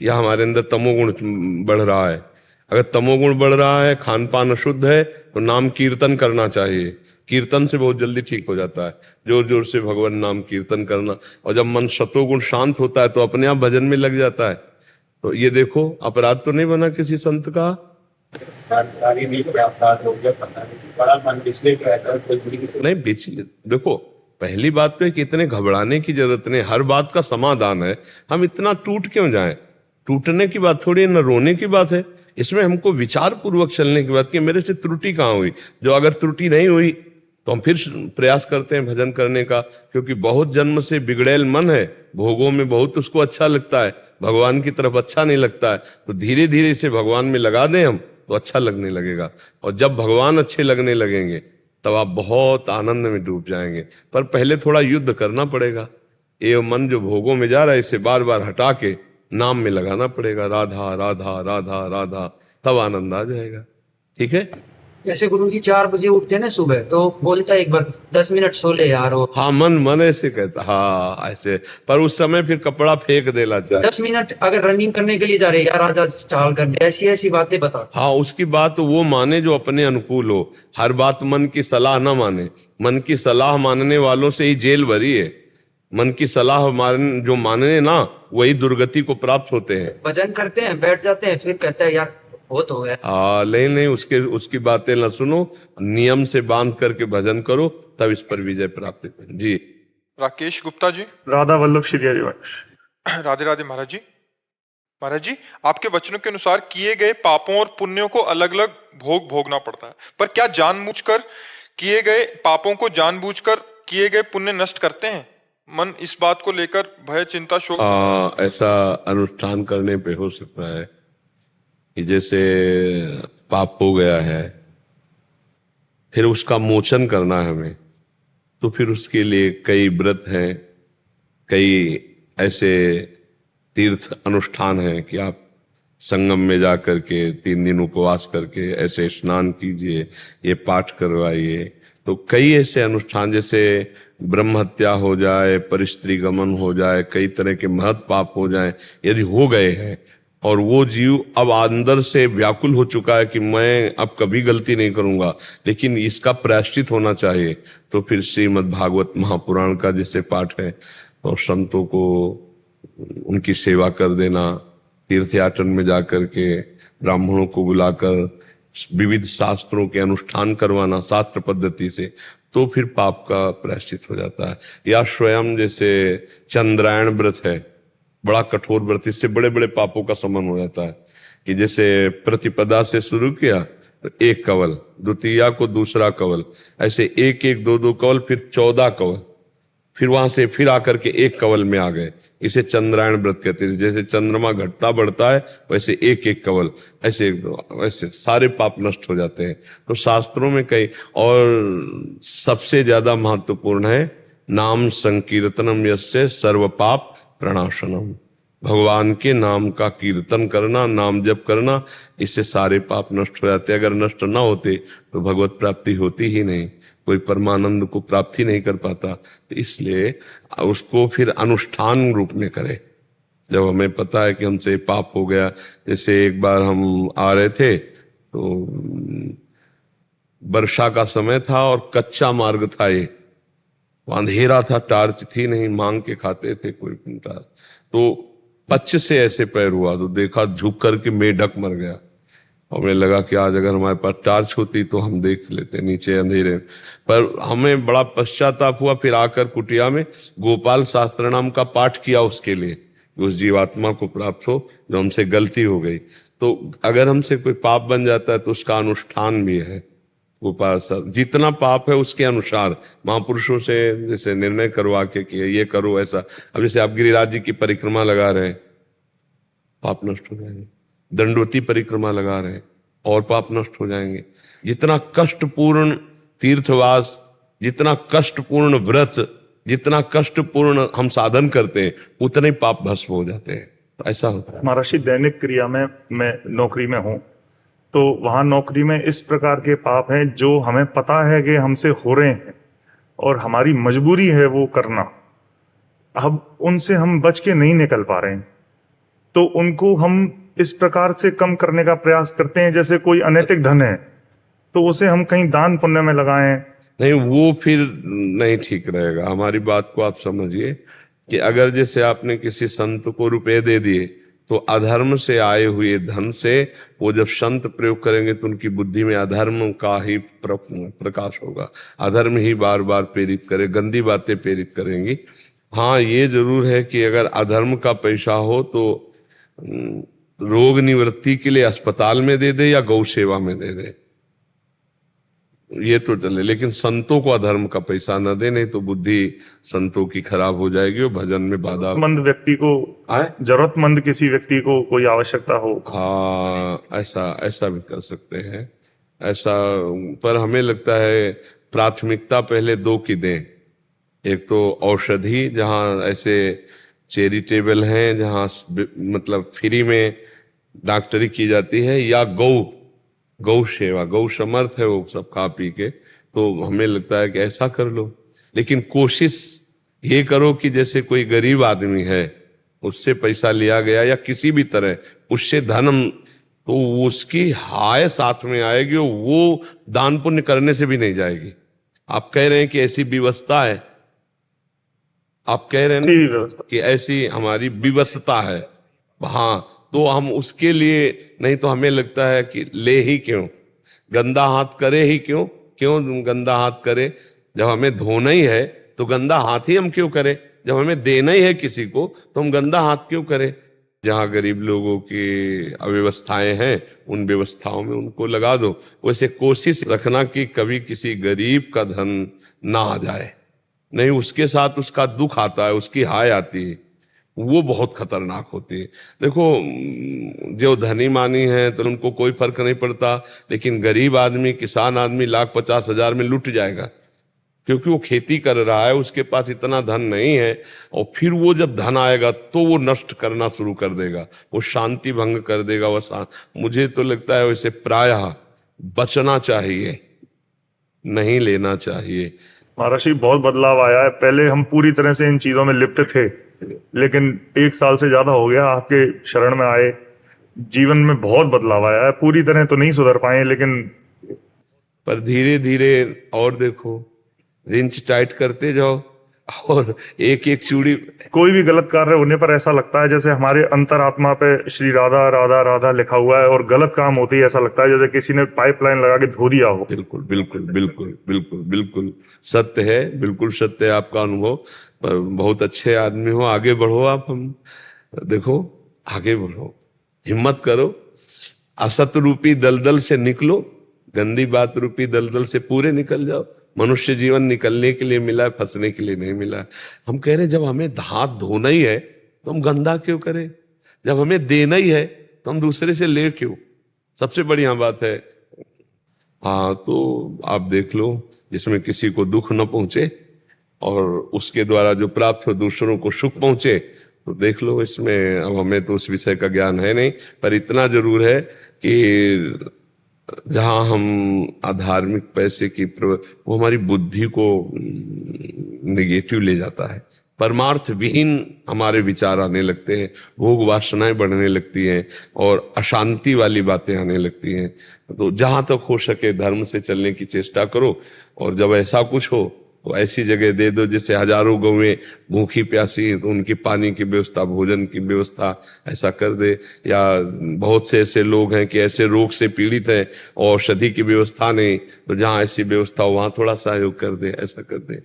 या हमारे अंदर तमोगुण बढ़ रहा है। अगर तमोगुण बढ़ रहा है, खान पान अशुद्ध है, तो नाम कीर्तन करना चाहिए। कीर्तन से बहुत जल्दी ठीक हो जाता है, जोर जोर से भगवान नाम कीर्तन करना। और जब मन शतोगुण शांत होता है तो अपने आप भजन में लग जाता है। तो ये देखो, अपराध तो नहीं बना किसी संत का। जानकारी नहीं क्या अपराध हो गया, पता नहीं, बड़ा मन पिछले का नहीं बेच, देखो पहली बात तो है कि इतने घबराने की जरूरत नहीं, हर बात का समाधान है। हम इतना टूट क्यों जाएं? टूटने की बात थोड़ी है, न रोने की बात है। इसमें हमको विचार पूर्वक चलने की बात कि मेरे से त्रुटि कहाँ हुई। जो अगर त्रुटि नहीं हुई तो हम फिर प्रयास करते हैं भजन करने का, क्योंकि बहुत जन्म से बिगड़ेल मन है, भोगों में बहुत उसको अच्छा लगता है, भगवान की तरफ अच्छा नहीं लगता है। तो धीरे धीरे इसे भगवान में लगा दें हम, तो अच्छा लगने लगेगा। और जब भगवान अच्छे लगने लगेंगे तब आप बहुत आनंद में डूब जाएंगे। पर पहले थोड़ा युद्ध करना पड़ेगा। ये मन जो भोगों में जा रहा है, इसे बार बार हटा के नाम में लगाना पड़ेगा, राधा राधा राधा राधा, तब आनंद आ जाएगा। ठीक है। जैसे गुरुजी 4 बजे उठते हैं ना सुबह, तो बोलता है एक बार 10 मिनट सो ले यार। वो हाँ, मन ऐसे कहता, हाँ ऐसे। पर उस समय फिर कपड़ा फेंक देना चाहिए। 10 मिनट अगर रनिंग करने के लिए जा रहे यार, आज स्टाल कर दे, ऐसी ऐसी बातें बता। हाँ, उसकी बात वो माने जो अपने अनुकूल हो। हर बात मन की सलाह ना माने। मन की सलाह मानने वालों से ही जेल भरी है। मन की सलाह जो मानने ना, वही दुर्गति को प्राप्त होते हैं। भजन करते हैं, बैठ जाते हैं, फिर कहते हैं यार बहुत हो गया। नहीं, उसकी बातें ना सुनो, नियम से बांध करके भजन करो, तब इस पर विजय प्राप्त करें। जी। राकेश गुप्ता जी। राधा वल्लभ श्री हरिवंश। राधे राधे महाराज जी। महाराज जी, आपके वचनों के अनुसार किए गए पापों और पुण्यों को अलग अलग भोगना पड़ता है, पर क्या जानबूझकर किए गए पापों को जानबूझकर किए गए पुण्य नष्ट करते हैं? मन इस बात को लेकर भय, चिंता, शोक ऐसा अनुष्ठान करने पे हो सकता है कि जैसे पाप हो गया है, फिर उसका मोचन करना है हमें, तो फिर उसके लिए कई व्रत हैं, कई ऐसे तीर्थ अनुष्ठान हैं कि आप संगम में जा करके 3 दिन उपवास करके ऐसे स्नान कीजिए, ये पाठ करवाइए। तो कई ऐसे अनुष्ठान, जैसे ब्रह्म हत्या हो जाए, परिस्त्री गमन हो जाए, कई तरह के महत् पाप हो जाए, यदि हो गए हैं और वो जीव अब अंदर से व्याकुल हो चुका है कि मैं अब कभी गलती नहीं करूंगा, लेकिन इसका प्रायश्चित होना चाहिए, तो फिर श्रीमद् भागवत महापुराण का जैसे पाठ है, और संतों को उनकी सेवा कर देना, तीर्थ याटन में जाकर के ब्राह्मणों को बुलाकर विविध शास्त्रों के अनुष्ठान करवाना शास्त्र पद्धति से, तो फिर पाप का प्रायश्चित हो जाता है। या स्वयं जैसे चंद्रायण व्रत है, बड़ा कठोर व्रत, इससे बड़े बड़े पापों का समन हो जाता है। कि जैसे प्रतिपदा से शुरू किया तो 1 कवल, द्वितीया को दूसरा कवल, ऐसे 1-1, 2-2 कवल, फिर 14 कवल, फिर वहां से फिर आकर के 1 कवल में आ गए। इसे चंद्रायण व्रत कहते हैं। जैसे चंद्रमा घटता बढ़ता है, वैसे 1-1 कवल, ऐसे सारे पाप नष्ट हो जाते हैं। तो शास्त्रों में कई, और सबसे ज्यादा महत्वपूर्ण है नाम संकीर्तनम यस्य सर्व पाप प्रणाशनम। भगवान के नाम का कीर्तन करना, नाम जप करना, इससे सारे पाप नष्ट हो जाते। अगर नष्ट ना होते तो भगवत प्राप्ति होती ही नहीं, कोई परमानंद को प्राप्ति नहीं कर पाता। तो इसलिए उसको फिर अनुष्ठान रूप में करे। जब हमें पता है कि हमसे पाप हो गया, जैसे एक बार हम आ रहे थे तो वर्षा का समय था और कच्चा मार्ग था, ये अंधेरा था, टार्च थी नहीं, मांग के खाते थे कोई टार्च। तो पच्च से ऐसे पैर हुआ तो देखा झुक करके मेढक मर गया। हमें लगा कि आज अगर हमारे पास टार्च होती तो हम देख लेते नीचे अंधेरे, पर हमें बड़ा पश्चाताप हुआ। फिर आकर कुटिया में गोपाल शास्त्र नाम का पाठ किया उसके लिए, उस जीवात्मा को प्राप्त हो जो हमसे गलती हो गई। तो अगर हमसे कोई पाप बन जाता है तो उसका अनुष्ठान भी है। गोपाल साहब जितना पाप है उसके अनुसार महापुरुषों से जैसे निर्णय करवा के कि ये करो ऐसा। अब जैसे आप गिरिराज जी की परिक्रमा लगा रहे हैं, पाप नष्ट हो जाएंगे। दंडवती परिक्रमा लगा रहे हैं और पाप नष्ट हो जाएंगे। जितना कष्टपूर्ण तीर्थवास, जितना कष्टपूर्ण व्रत, जितना कष्टपूर्ण हम साधन करते हैं, उतने पाप भस्म हो जाते हैं। ऐसा होता है। महर्षि, दैनिक क्रिया में मैं नौकरी में हूँ, तो वहां नौकरी में इस प्रकार के पाप हैं जो हमें पता है कि हमसे हो रहे हैं और हमारी मजबूरी है वो करना। अब उनसे हम बच के नहीं निकल पा रहे हैं, तो उनको हम इस प्रकार से कम करने का प्रयास करते हैं। जैसे कोई अनैतिक धन है तो उसे हम कहीं दान पुण्य में लगाएं। नहीं, वो फिर नहीं ठीक रहेगा। हमारी बात को आप समझिए कि अगर जैसे आपने किसी संत को रुपए दे दिए तो अधर्म से आए हुए धन से वो जब संत प्रयोग करेंगे तो उनकी बुद्धि में अधर्म का ही प्रकाश होगा, अधर्म ही बार बार प्रेरित करे, गंदी बातें प्रेरित करेंगी। हाँ, ये जरूर है कि अगर अधर्म का पैसा हो तो रोग निवृत्ति के लिए अस्पताल में दे दे या गौ सेवा में दे दे, ये तो चले। लेकिन संतों को अधर्म का पैसा न दे, नहीं तो बुद्धि संतों की खराब हो जाएगी और भजन में बाधा। जरूरतमंद व्यक्ति को जरूरतमंद किसी व्यक्ति को कोई आवश्यकता हो, हाँ, ऐसा भी कर सकते हैं। ऐसा, पर हमें लगता है प्राथमिकता पहले दो की दें। एक तो औषधि, जहाँ ऐसे चैरिटेबल हैं, जहाँ मतलब फ्री में डॉक्टरी की जाती है, या गौ सेवा, गौ समर्थ है वो सब खा पी के, तो हमें लगता है कि ऐसा कर लो। लेकिन कोशिश ये करो कि जैसे कोई गरीब आदमी है, उससे पैसा लिया गया या किसी भी तरह उससे धन, तो उसकी हाय साथ में आएगी, वो दान पुण्य करने से भी नहीं जाएगी। आप कह रहे हैं कि ऐसी व्यवस्था है, आप कह रहे हैं कि ऐसी हमारी व्यवस्था है, हाँ, तो हम उसके लिए नहीं, तो हमें लगता है कि ले ही क्यों, गंदा हाथ करे ही क्यों गंदा हाथ करे। जब हमें धोना ही है तो गंदा हाथ ही हम क्यों करें, जब हमें देना ही है किसी को तो हम गंदा हाथ क्यों करें। जहाँ गरीब लोगों की अव्यवस्थाएं हैं उन व्यवस्थाओं में उनको लगा दो। वैसे कोशिश रखना कि कभी किसी गरीब का धन ना आ जाए, नहीं उसके साथ उसका दुख आता है, उसकी हाय आती है, वो बहुत खतरनाक होती है। देखो, जो धनी मानी है तो उनको कोई फर्क नहीं पड़ता, लेकिन गरीब आदमी, किसान आदमी 1,50,000 में लुट जाएगा, क्योंकि वो खेती कर रहा है, उसके पास इतना धन नहीं है। और फिर वो जब धन आएगा तो वो नष्ट करना शुरू कर देगा, वो शांति भंग कर देगा। मुझे तो लगता है वैसे प्रायः बचना चाहिए, नहीं लेना चाहिए। महर्षि, बहुत बदलाव आया है। पहले हम पूरी तरह से इन चीजों में लिप्त थे, लेकिन 1 साल से ज्यादा हो गया आपके शरण में आए, जीवन में बहुत बदलाव आया है। पूरी तरह तो नहीं सुधर पाए, लेकिन पर धीरे धीरे, और देखो, रिंच टाइट करते जाओ और एक एक चूड़ी। कोई भी गलत कार्य होने पर ऐसा लगता है जैसे हमारे अंतरात्मा पे श्री राधा राधा राधा लिखा हुआ है, और गलत काम होते ही ऐसा लगता है जैसे किसी ने पाइपलाइन लगा के धो दिया हो। बिल्कुल बिल्कुल बिल्कुल बिल्कुल बिल्कुल सत्य है, बिल्कुल सत्य है आपका अनुभव। पर बहुत अच्छे आदमी हो, आगे बढ़ो आप। हम देखो, आगे बढ़ो, हिम्मत करो, असत रूपी दलदल से निकलो, गंदी बात रूपी दलदल से पूरे निकल जाओ। मनुष्य जीवन निकलने के लिए मिला है, फंसने के लिए नहीं मिला। हम कह रहे जब हमें हाथ धोना ही है तो हम गंदा क्यों करें, जब हमें देना ही है तो हम दूसरे से ले क्यों। सबसे बढ़िया बात है, हाँ, तो आप देख लो, जिसमें किसी को दुख न पहुंचे और उसके द्वारा जो प्राप्त हो दूसरों को सुख पहुंचे, तो देख लो इसमें। अब हमें तो उस विषय का ज्ञान है नहीं, पर इतना जरूर है कि जहां हम अधार्मिक पैसे की वो हमारी बुद्धि को निगेटिव ले जाता है, परमार्थ विहीन हमारे विचार आने लगते हैं, भोग वासनाएं बढ़ने लगती हैं और अशांति वाली बातें आने लगती हैं। तो जहां तक हो सके धर्म से चलने की चेष्टा करो, और जब ऐसा कुछ हो तो ऐसी जगह दे दो जैसे हजारों गौएं भूखी प्यासी हैं तो उनकी पानी की व्यवस्था, भोजन की व्यवस्था ऐसा कर दे। या बहुत से ऐसे लोग हैं कि ऐसे रोग से पीड़ित हैं और औषधि की व्यवस्था नहीं, तो जहां ऐसी व्यवस्था हो वहां थोड़ा सहयोग कर दे, ऐसा कर दे।